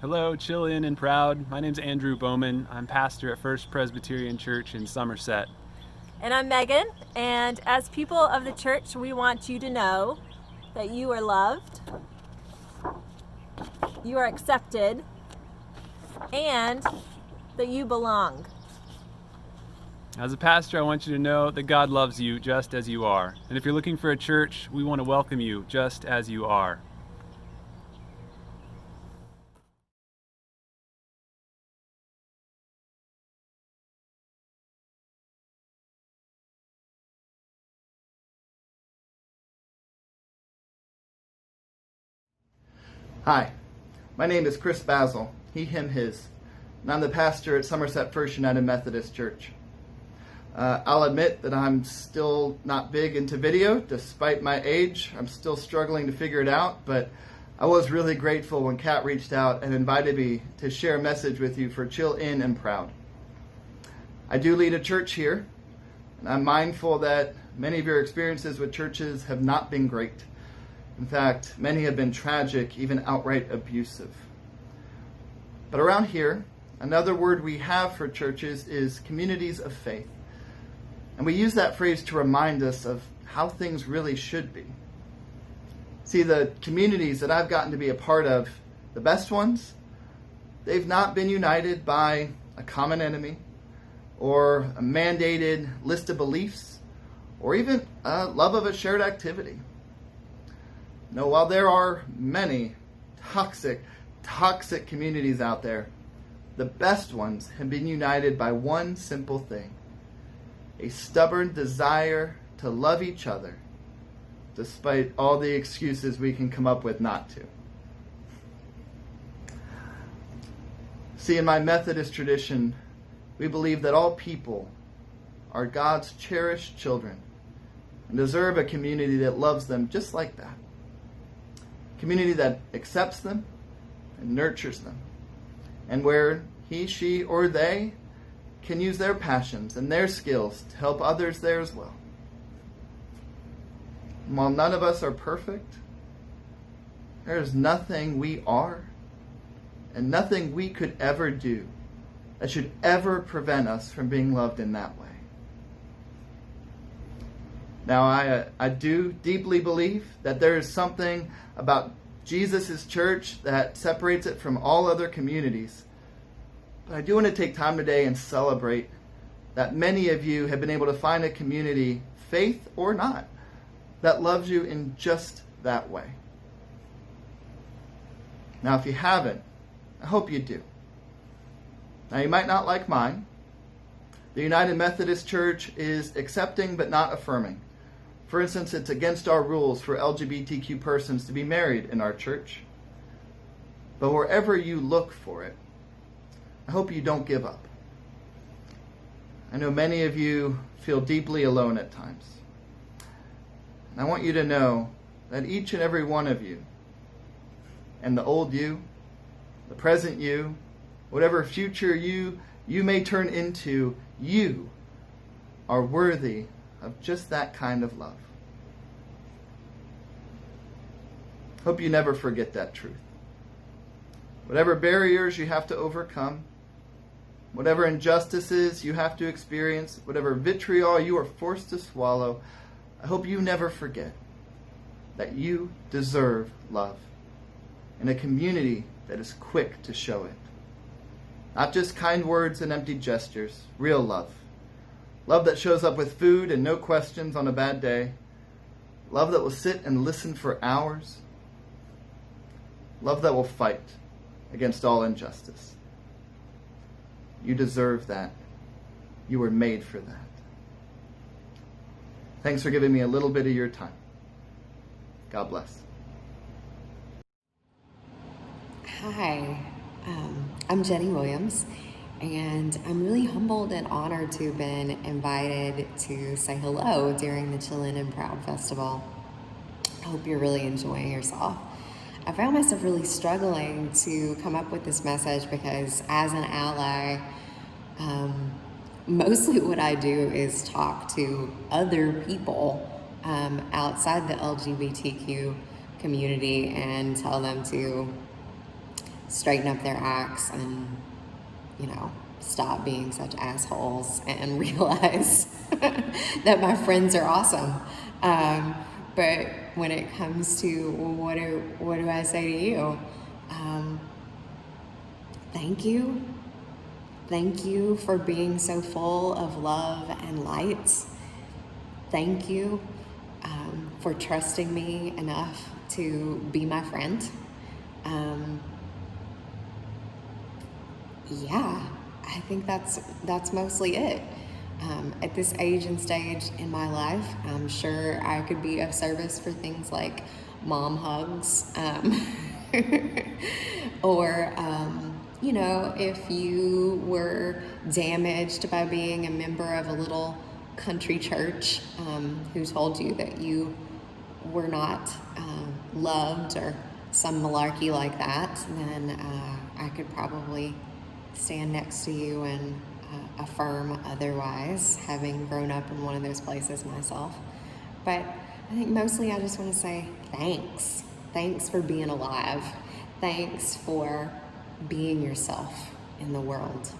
Hello, chill in and proud. My name's Andrew Bowman. I'm pastor at First Presbyterian Church in Somerset. And I'm Megan, and as people of the church, we want you to know that you are loved, you are accepted, and that you belong. As a pastor, I want you to know that God loves you just as you are. And if you're looking for a church, we want to welcome you just as you are. Hi, my name is Chris Basil, he, him, his, and I'm the pastor at Somerset First United Methodist Church. I'll admit that I'm still not big into video, despite my age. I'm still struggling to figure it out, but I was really grateful when Kat reached out and invited me to share a message with you for Chill In and Proud. I do lead a church here, and I'm mindful that many of your experiences with churches have not been great. In fact, many have been tragic, even outright abusive. But around here, another word we have for churches is communities of faith. And we use that phrase to remind us of how things really should be. See, the communities that I've gotten to be a part of, the best ones, they've not been united by a common enemy or a mandated list of beliefs or even a love of a shared activity. No, while there are many toxic communities out there, the best ones have been united by one simple thing: a stubborn desire to love each other, despite all the excuses we can come up with not to. See, in my Methodist tradition, we believe that all people are God's cherished children and deserve a community that loves them just like that. Community that accepts them and nurtures them, and where he, she, or they can use their passions and their skills to help others there as well. And while none of us are perfect, there is nothing we are and nothing we could ever do that should ever prevent us from being loved in that way. Now, I do deeply believe that there is something about Jesus' church that separates it from all other communities. But I do want to take time today and celebrate that many of you have been able to find a community, faith or not, that loves you in just that way. Now, if you haven't, I hope you do. Now, you might not like mine. The United Methodist Church is accepting but not affirming. For instance, it's against our rules for LGBTQ persons to be married in our church. But wherever you look for it, I hope you don't give up. I know many of you feel deeply alone at times. And I want you to know that each and every one of you, and the old you, the present you, whatever future you may turn into, you are worthy of just that kind of love. Hope you never forget that truth. Whatever barriers you have to overcome, whatever injustices you have to experience, whatever vitriol you are forced to swallow, I hope you never forget that you deserve love in a community that is quick to show it. Not just kind words and empty gestures, real love. Love that shows up with food and no questions on a bad day. Love that will sit and listen for hours. Love that will fight against all injustice. You deserve that. You were made for that. Thanks for giving me a little bit of your time. God bless. Hi, I'm Jenny Williams, and I'm really humbled and honored to have been invited to say hello during the Chillin' and Proud Festival. I hope you're really enjoying yourself. I found myself really struggling to come up with this message because as an ally, mostly what I do is talk to other people outside the LGBTQ community and tell them to straighten up their acts and, stop being such assholes and realize that my friends are awesome. But when it comes to, what do I say to you? Thank you. Thank you for being so full of love and light. Thank you for trusting me enough to be my friend. Yeah, I think that's mostly it. At this age and stage in my life, I'm sure I could be of service for things like mom hugs, or if you were damaged by being a member of a little country church who told you that you were not loved or some malarkey like that, then I could probably stand next to you and affirm otherwise, having grown up in one of those places myself. But I think mostly I just want to say thanks. Thanks for being alive. Thanks for being yourself in the world.